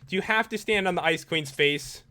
Do you have to stand on the Ice Queen's face?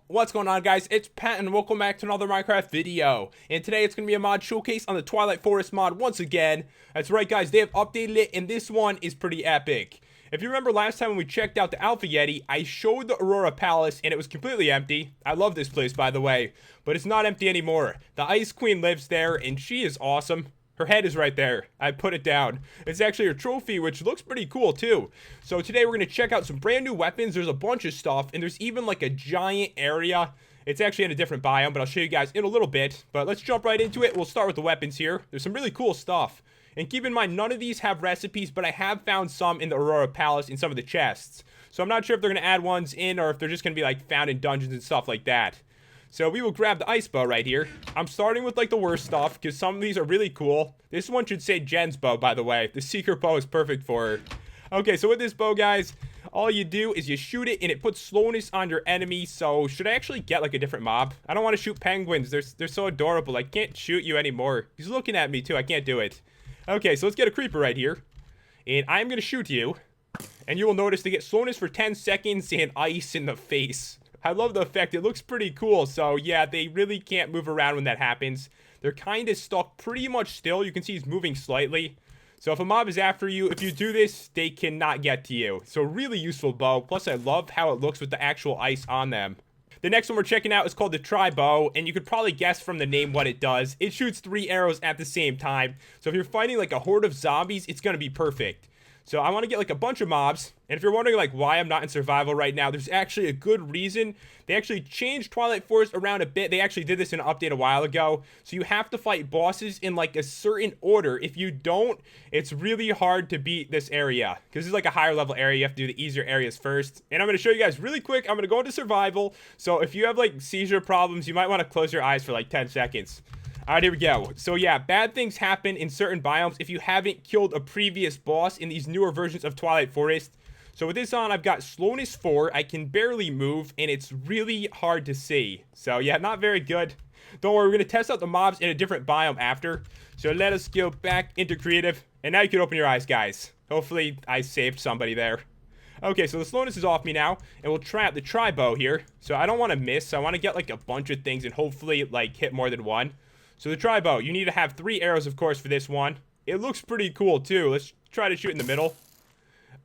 What's going on, guys? It's Pat and welcome back to another Minecraft video. And today it's going to be a mod showcase on the Twilight Forest mod once again. That's right, guys, they have updated it and this one is pretty epic. If you remember last time when we checked out the Alpha Yeti, I showed the Aurora Palace and it was completely empty. I love this place, by the way, but it's not empty anymore. The Ice Queen lives there and she is awesome. Her head is right there. I put it down. It's actually her trophy, which looks pretty cool too. So today we're going to check out some brand new weapons. There's a bunch of stuff, and there's even like a giant area. It's actually in a different biome, but I'll show you guys in a little bit. But let's jump right into it. We'll start with the weapons here. There's some really cool stuff. And keep in mind, none of these have recipes, but I have found some in the Aurora Palace in some of the chests. So I'm not sure if they're going to add ones in or if they're just going to be like found in dungeons and stuff like that. So we will grab the ice bow right here. I'm starting with like the worst stuff because some of these are really cool. This one should say Jen's bow, by the way. The secret bow is perfect for her. Okay, so with this bow, guys, all you do is you shoot it and it puts slowness on your enemy. So should I actually get like a different mob? I don't want to shoot penguins. They're so adorable. I can't shoot you anymore. He's looking at me too. I can't do it. Okay, so let's get a creeper right here. And I'm going to shoot you. And you will notice they get slowness for 10 seconds and ice in the face. I love the effect. It looks pretty cool. So yeah, they really can't move around when that happens. They're kind of stuck pretty much still. You can see he's moving slightly. So if a mob is after you, if you do this, they cannot get to you. So really useful bow. Plus I love how it looks with the actual ice on them. The next one we're checking out is called the Tri-Bow, and you could probably guess from the name what it does. It shoots 3 arrows at the same time. So if you're fighting like a horde of zombies, it's going to be perfect. So I want to get like a bunch of mobs, and if you're wondering like why I'm not in survival right now, there's actually a good reason. They actually changed Twilight Forest around a bit. They actually did this in an update a while ago. So you have to fight bosses in like a certain order. If you don't, it's really hard to beat this area because this is like a higher level area. You have to do the easier areas first. And I'm going to show you guys really quick. I'm going to go into survival. So if you have like seizure problems, you might want to close your eyes for like 10 seconds. Alright, here we go. So yeah, bad things happen in certain biomes if you haven't killed a previous boss in these newer versions of Twilight Forest. So with this on, I've got slowness 4. I can barely move, and it's really hard to see. So yeah, not very good. Don't worry, we're going to test out the mobs in a different biome after. So let us go back into creative. And now you can open your eyes, guys. Hopefully, I saved somebody there. Okay, so the slowness is off me now, and we'll try out the Tri-Bow here. So I don't want to miss, so I want to get like a bunch of things and hopefully like hit more than one. So the Tri-Bow, you need to have 3 arrows, of course, for this one. It looks pretty cool, too. Let's try to shoot in the middle.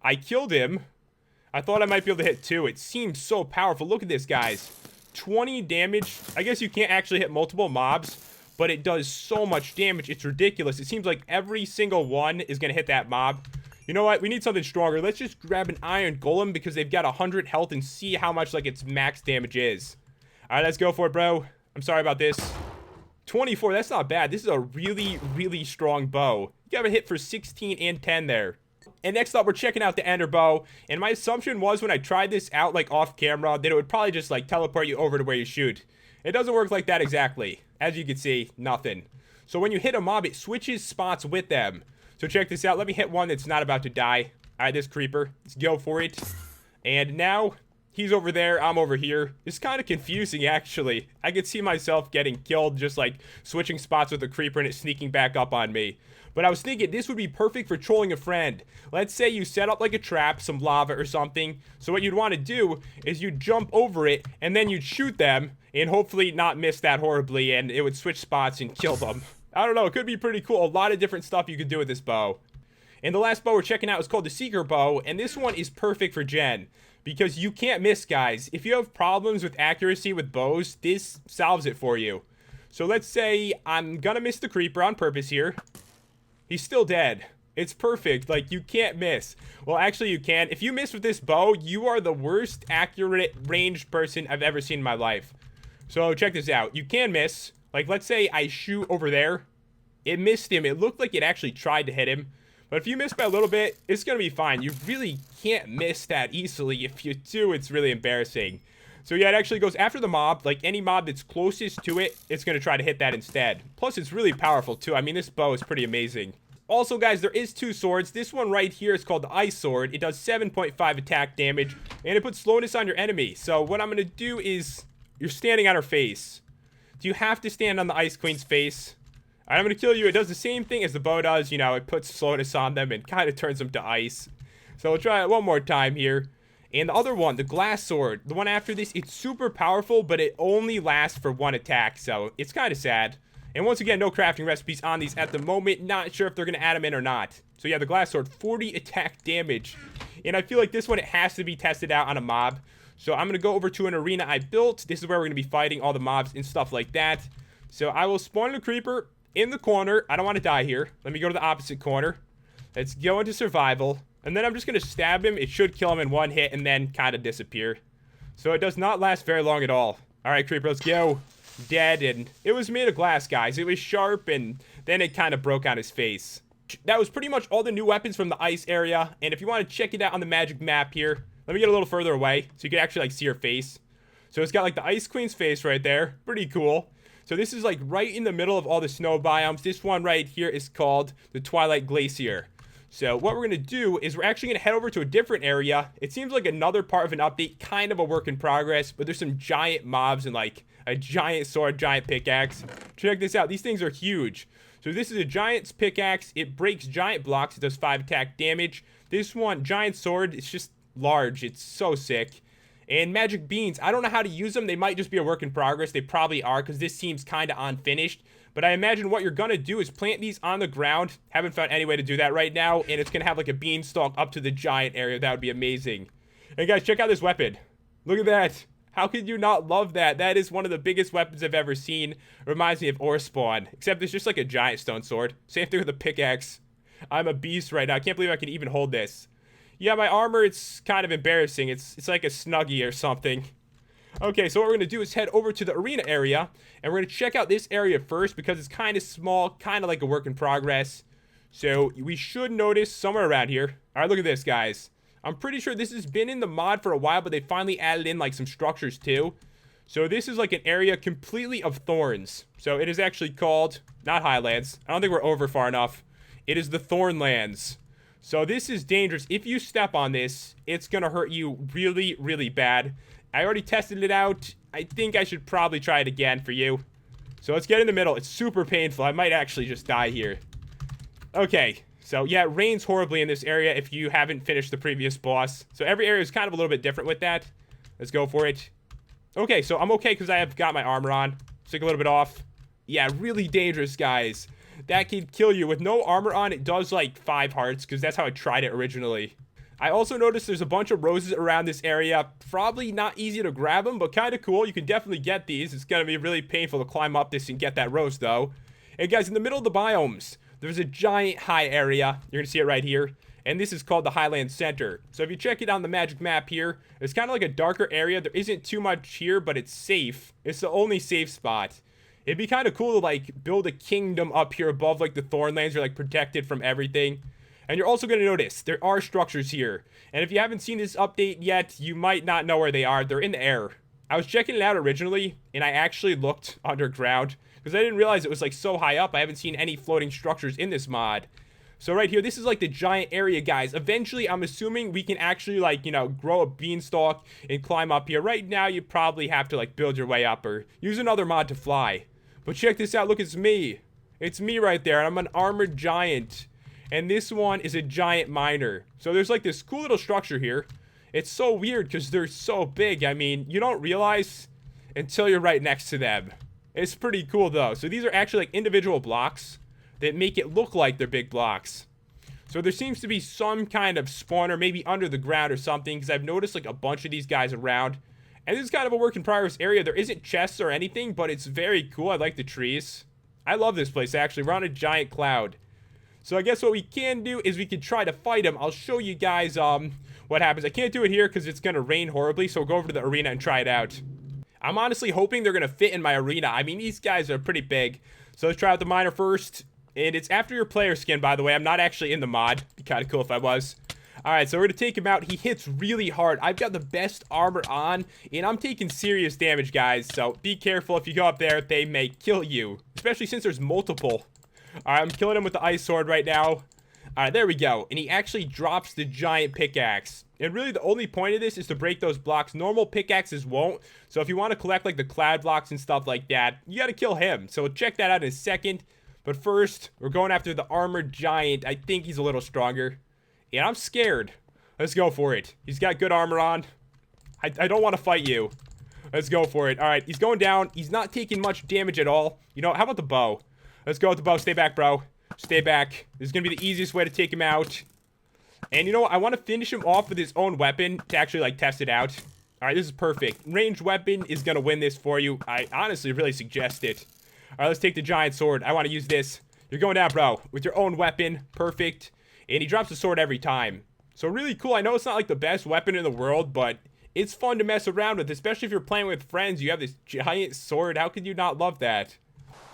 I killed him. I thought I might be able to hit 2. It seems so powerful. Look at this, guys. 20 damage. I guess you can't actually hit multiple mobs, but it does so much damage. It's ridiculous. It seems like every single one is going to hit that mob. You know what? We need something stronger. Let's just grab an iron golem because they've got 100 health and see how much like its max damage is. All right, let's go for it, bro. I'm sorry about this. 24, that's not bad. This is a really, really strong bow. You got a hit for 16 and 10 there. And next up, we're checking out the ender bow. And my assumption was when I tried this out like off camera that it would probably just like teleport you over to where you shoot. It doesn't work like that exactly. As you can see, nothing. So when you hit a mob, it switches spots with them. So check this out. Let me hit one that's not about to die. All right, this creeper. Let's go for it. And now he's over there, I'm over here. It's kind of confusing, actually. I could see myself getting killed, just like switching spots with the creeper and it sneaking back up on me. But I was thinking this would be perfect for trolling a friend. Let's say you set up like a trap, some lava or something. So what you'd want to do is you'd jump over it and then you'd shoot them and hopefully not miss that horribly and it would switch spots and kill them. I don't know, it could be pretty cool. A lot of different stuff you could do with this bow. And the last bow we're checking out is called the Seeker Bow, and this one is perfect for Jen. Because you can't miss, guys. If you have problems with accuracy with bows, this solves it for you. So let's say I'm gonna miss the creeper on purpose here. He's still dead. It's perfect. Like, you can't miss. Well, actually, you can. If you miss with this bow, you are the worst accurate ranged person I've ever seen in my life. So check this out. You can miss. Like, let's say I shoot over there. It missed him. It looked like it actually tried to hit him. But if you miss by a little bit, it's going to be fine. You really can't miss that easily. If you do, it's really embarrassing. So yeah, it actually goes after the mob. Like any mob that's closest to it, it's going to try to hit that instead. Plus, it's really powerful too. I mean, this bow is pretty amazing. Also, guys, there is 2 swords. This one right here is called the Ice Sword. It does 7.5 attack damage, and it puts slowness on your enemy. So what I'm going to do is, you're standing on her face. Do you have to stand on the Ice Queen's face? Alright, I'm gonna kill you. It does the same thing as the bow does. You know, it puts slowness on them and kind of turns them to ice. So we'll try it one more time here. And the other one, the glass sword, the one after this, it's super powerful, but it only lasts for one attack, so it's kind of sad. And once again, no crafting recipes on these at the moment. Not sure if they're going to add them in or not. So yeah, the glass sword, 40 attack damage. And I feel like this one, it has to be tested out on a mob. So I'm going to go over to an arena I built. This is where we're going to be fighting all the mobs and stuff like that. So I will spawn a creeper in the corner. I don't want to die here. Let me go to the opposite corner. Let's go into survival. And then I'm just going to stab him. It should kill him in one hit and then kind of disappear. So it does not last very long at all. Alright, creeper, let's go. Dead, and it was made of glass, guys. It was sharp, and then it kind of broke on his face. That was pretty much all the new weapons from the ice area. And if you want to check it out on the magic map here, let me get a little further away so you can actually, like, see her face. So it's got, like, the Ice Queen's face right there. Pretty cool. So this is, like, right in the middle of all the snow biomes. This one right here is called the Twilight Glacier. So what we're going to do is we're actually going to head over to a different area. It seems like another part of an update, kind of a work in progress, but there's some giant mobs and like a giant sword, giant pickaxe. Check this out. These things are huge. So this is a giant pickaxe. It breaks giant blocks. It does 5 attack damage. This one, giant sword, it's just large. It's so sick. And magic beans, I don't know how to use them. They might just be a work in progress. They probably are because this seems kind of unfinished. But I imagine what you're going to do is plant these on the ground. Haven't found any way to do that right now. And it's going to have like a beanstalk up to the giant area. That would be amazing. And guys, check out this weapon. Look at that. How could you not love that? That is one of the biggest weapons I've ever seen. Reminds me of Ore Spawn. Except it's just like a giant stone sword. Same thing with the pickaxe. I'm a beast right now. I can't believe I can even hold this. Yeah, my armor, it's kind of embarrassing. It's like a Snuggie or something. Okay, so what we're going to do is head over to the arena area, and we're going to check out this area first because it's kind of small, kind of like a work in progress. So we should notice somewhere around here. All right, look at this, guys. I'm pretty sure this has been in the mod for a while, but they finally added in like some structures too. So this is like an area completely of thorns. So it is actually called, not Highlands. I don't think we're over far enough. It is the Thornlands. So this is dangerous. If you step on this, it's going to hurt you really, really bad. I already tested it out. I think I should probably try it again for you. So let's get in the middle. It's super painful. I might actually just die here. Okay. So yeah, it rains horribly in this area if you haven't finished the previous boss. So every area is kind of a little bit different with that. Let's go for it. Okay, so I'm okay because I have got my armor on. Let's take a little bit off. Yeah, really dangerous, guys. That can kill you. With no armor on, it does like 5 hearts because that's how I tried it originally. I also noticed there's a bunch of roses around this area. Probably not easy to grab them, but kind of cool. You can definitely get these. It's going to be really painful to climb up this and get that rose, though. And guys, in the middle of the biomes, there's a giant high area. You're going to see it right here. And this is called the Highland Center. So if you check it on the magic map here, it's kind of like a darker area. There isn't too much here, but it's safe. It's the only safe spot. It'd be kind of cool to, like, build a kingdom up here above, like, the Thornlands. You're, like, protected from everything. And you're also going to notice there are structures here. And if you haven't seen this update yet, you might not know where they are. They're in the air. I was checking it out originally, and I actually looked underground because I didn't realize it was, like, so high up. I haven't seen any floating structures in this mod. So right here, this is, like, the giant area, guys. Eventually, I'm assuming we can actually, like, you know, grow a beanstalk and climb up here. Right now, you probably have to, like, build your way up or use another mod to fly. But check this out. Look, it's me. It's me right there. I'm an armored giant. And this one is a giant miner. So there's like this cool little structure here. It's so weird because they're so big. I mean, you don't realize until you're right next to them. It's pretty cool though. So these are actually like individual blocks that make it look like they're big blocks. So there seems to be some kind of spawner maybe under the ground or something because I've noticed like a bunch of these guys around. And this is kind of a work in progress area. There isn't chests or anything, but it's very cool. I like the trees. I love this place actually. We're on a giant cloud. So I guess what we can do is we can try to fight him. I'll show you guys what happens. I can't do it here because it's going to rain horribly. So we'll go over to the arena and try it out. I'm honestly hoping they're going to fit in my arena. I mean, these guys are pretty big. So let's try out the miner first. And it's after your player skin, by the way. I'm not actually in the mod. It'd be kind of cool if I was. Alright, so we're going to take him out. He hits really hard. I've got the best armor on, and I'm taking serious damage, guys. So be careful if you go up there. They may kill you, especially since there's multiple. Alright, I'm killing him with the ice sword right now. Alright, there we go. And he actually drops the giant pickaxe. And really, the only point of this is to break those blocks. Normal pickaxes won't. So if you want to collect, like, the cloud blocks and stuff like that, you got to kill him. So we'll check that out in a second. But first, we're going after the armored giant. I think he's a little stronger. And I'm scared. Let's go for it. He's got good armor on. I don't want to fight you. Let's go for it. All right, he's going down. He's not taking much damage at all. You know, how about the bow? Let's go with the bow. Stay back, bro. Stay back. This is going to be the easiest way to take him out. And you know what? I want to finish him off with his own weapon to actually, like, test it out. All right, this is perfect. Ranged weapon is going to win this for you. I honestly really suggest it. All right, let's take the giant sword. I want to use this. You're going down, bro, with your own weapon. Perfect. And he drops the sword every time. So really cool. I know it's not, like, the best weapon in the world, but it's fun to mess around with, especially if you're playing with friends. You have this giant sword. How could you not love that?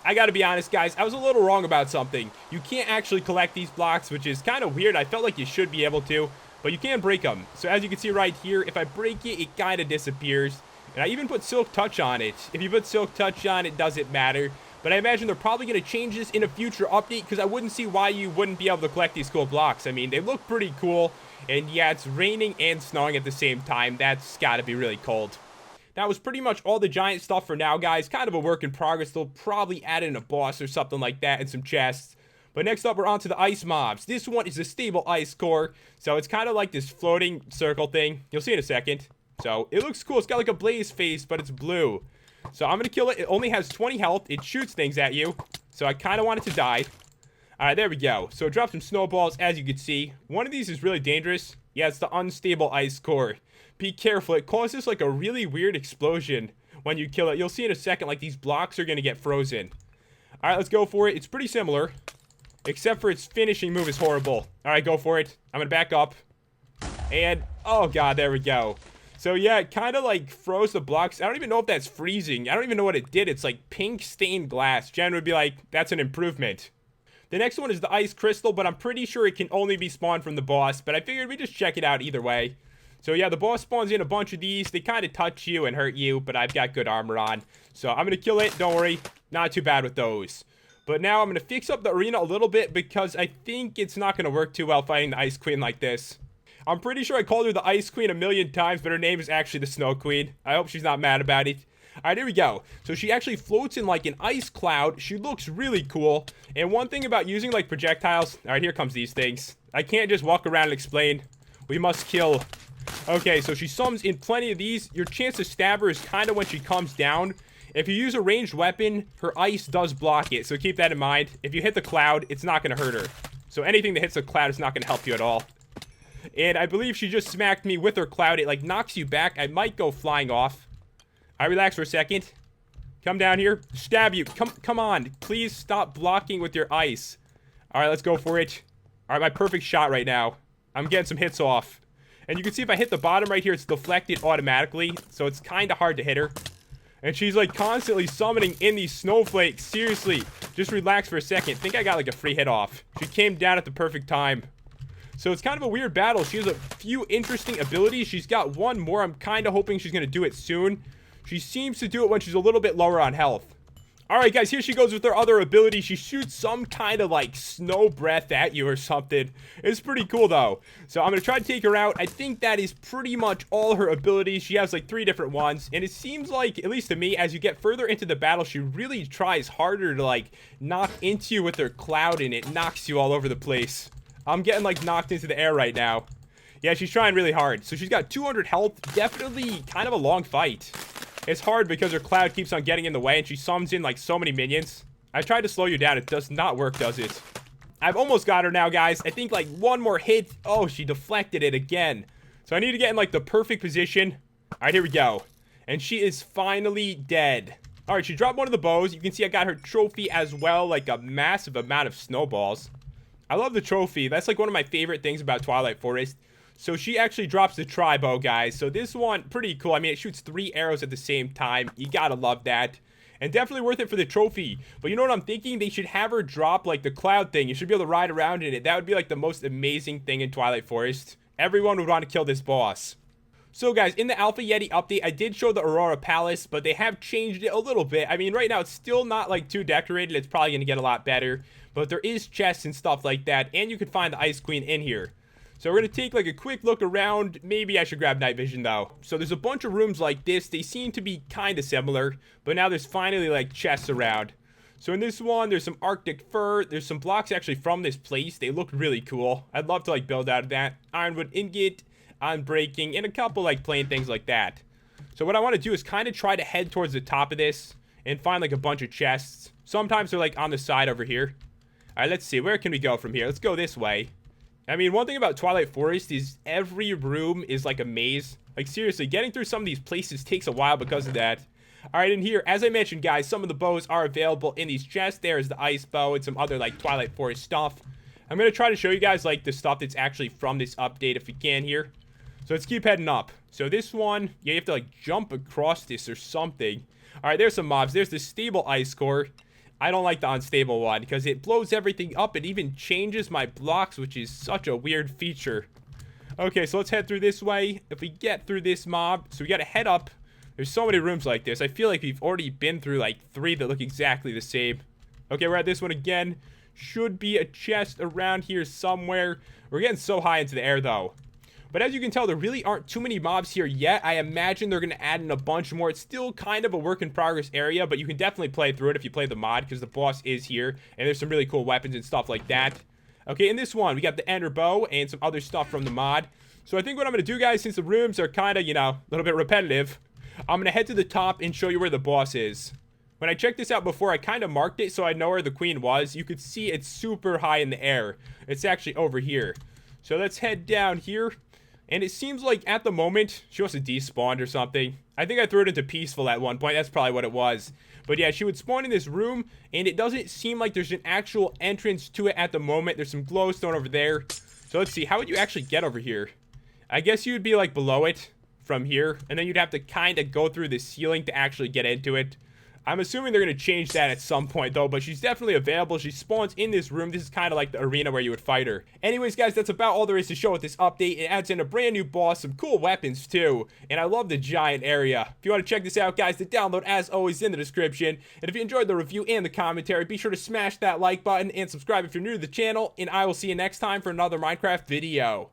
I gotta be honest, guys. I was a little wrong about something. You can't actually collect these blocks, which is kind of weird. I felt like you should be able to, but you can break them. So as you can see right here, if I break it, it kind of disappears. And I even put Silk Touch on it. If you put Silk Touch on, it doesn't matter. But I imagine they're probably going to change this in a future update, because I wouldn't see why you wouldn't be able to collect these cool blocks. I mean, they look pretty cool. And yeah, it's raining and snowing at the same time. That's got to be really cold. That was pretty much all the giant stuff for now, guys. Kind of a work in progress. They'll probably add in a boss or something like that and some chests. But next up, we're on to the ice mobs. This one is a stable ice core. So it's kind of like this floating circle thing. You'll see in a second. So it looks cool. It's got like a blaze face, but it's blue. So I'm going to kill it. It only has 20 health. It shoots things at you. So I kind of want it to die. Alright, there we go. So it drops some snowballs, as you can see. One of these is really dangerous. Yeah, it's the unstable ice core. Be careful. It causes like a really weird explosion when you kill it. You'll see in a second, like these blocks are going to get frozen. Alright, let's go for it. It's pretty similar, except for its finishing move is horrible. Alright, go for it. I'm going to back up. And, oh god, there we go. So yeah, it kind of like froze the blocks. I don't even know if that's freezing. I don't even know what it did. It's like pink stained glass. Jen would be like, that's an improvement. The next one is the ice crystal, but I'm pretty sure it can only be spawned from the boss. But I figured we'd just check it out either way. So yeah, the boss spawns in a bunch of these. They kind of touch you and hurt you, but I've got good armor on. So I'm going to kill it. Don't worry. Not too bad with those. But now I'm going to fix up the arena a little bit, because I think it's not going to work too well fighting the Ice Queen like this. I'm pretty sure I called her the Ice Queen a million times, but her name is actually the Snow Queen. I hope she's not mad about it. Alright, here we go. So she actually floats in like an ice cloud. She looks really cool. And one thing about using like projectiles... Alright, here comes these things. I can't just walk around and explain. We must kill. Okay, so she summons in plenty of these. Your chance to stab her is kind of when she comes down. If you use a ranged weapon, her ice does block it. So keep that in mind. If you hit the cloud, it's not going to hurt her. So anything that hits the cloud is not going to help you at all. And I believe she just smacked me with her cloud. It like knocks you back. I might go flying off. I relax for a second. Come down here. Stab you. Come on. Please stop blocking with your ice. All right, let's go for it. All right, my perfect shot right now. I'm getting some hits off. And you can see if I hit the bottom right here, it's deflected automatically. So it's kind of hard to hit her. And she's like constantly summoning in these snowflakes. Seriously. Just relax for a second. Think I got like a free hit off. She came down at the perfect time. So it's kind of a weird battle. She has a few interesting abilities. She's got one more. I'm kind of hoping she's going to do it soon. She seems to do it when she's a little bit lower on health. Alright guys, here she goes with her other ability. She shoots some kind of like snow breath at you or something. It's pretty cool though. So I'm going to try to take her out. I think that is pretty much all her abilities. She has like 3 different ones. And it seems like, at least to me, as you get further into the battle, she really tries harder to like knock into you with her cloud, and it knocks you all over the place. I'm getting like knocked into the air right now. Yeah, she's trying really hard. So she's got 200 health. Definitely kind of a long fight. It's hard because her cloud keeps on getting in the way, and she summons in like so many minions. I tried to slow you down. It does not work, does it? I've almost got her now, guys. I think like one more hit. Oh, she deflected it again. So I need to get in like the perfect position. All right, here we go. And she is finally dead. All right, she dropped one of the bows. You can see I got her trophy as well, like a massive amount of snowballs. I love the trophy. That's like one of my favorite things about Twilight Forest. So she actually drops the tri-bow, guys. So this one, pretty cool. I mean, it shoots 3 arrows at the same time. You gotta love that. And definitely worth it for the trophy. But you know what I'm thinking? They should have her drop, like, the cloud thing. You should be able to ride around in it. That would be, like, the most amazing thing in Twilight Forest. Everyone would want to kill this boss. So, guys, in the Alpha Yeti update, I did show the Aurora Palace, but they have changed it a little bit. I mean, right now, it's still not, like, too decorated. It's probably going to get a lot better. But there is chests and stuff like that. And you can find the Ice Queen in here. So we're going to take like a quick look around. Maybe I should grab night vision though. So there's a bunch of rooms like this. They seem to be kind of similar, but now there's finally like chests around. So in this one, there's some Arctic fur. There's some blocks actually from this place. They look really cool. I'd love to like build out of that. Ironwood ingot, unbreaking, and a couple like plain things like that. So what I want to do is kind of try to head towards the top of this and find like a bunch of chests. Sometimes they're like on the side over here. All right, let's see. Where can we go from here? Let's go this way. I mean, one thing about Twilight Forest is every room is like a maze. Like seriously, getting through some of these places takes a while because of that. Alright, in here, as I mentioned, guys, some of the bows are available in these chests. There's the ice bow and some other, like, Twilight Forest stuff. I'm going to try to show you guys, like, the stuff that's actually from this update if we can here. So let's keep heading up. So this one, yeah, you have to, like, jump across this or something. Alright, there's some mobs. There's the stable ice core. I don't like the unstable one because it blows everything up. It even changes my blocks, which is such a weird feature. Okay, so let's head through this way. If we get through this mob, so we got to head up. There's so many rooms like this. I feel like we've already been through like 3 that look exactly the same. Okay, we're at this one again. Should be a chest around here somewhere. We're getting so high into the air though. But as you can tell, there really aren't too many mobs here yet. I imagine they're going to add in a bunch more. It's still kind of a work in progress area, but you can definitely play through it if you play the mod because the boss is here. And there's some really cool weapons and stuff like that. Okay, in this one, we got the ender bow and some other stuff from the mod. So I think what I'm going to do, guys, since the rooms are kind of, you know, a little bit repetitive, I'm going to head to the top and show you where the boss is. When I checked this out before, I kind of marked it so I know where the queen was. You could see it's super high in the air. It's actually over here. So let's head down here. And it seems like at the moment, she must have despawned or something. I think I threw it into peaceful at one point. That's probably what it was. But yeah, she would spawn in this room. And it doesn't seem like there's an actual entrance to it at the moment. There's some glowstone over there. So let's see. How would you actually get over here? I guess you would be like below it from here, and then you'd have to kind of go through the ceiling to actually get into it. I'm assuming they're going to change that at some point though, but she's definitely available. She spawns in this room. This is kind of like the arena where you would fight her. Anyways, guys, that's about all there is to show with this update. It adds in a brand new boss, some cool weapons too, and I love the giant area. If you want to check this out, guys, the download as always in the description. And if you enjoyed the review and the commentary, be sure to smash that like button and subscribe if you're new to the channel, and I will see you next time for another Minecraft video.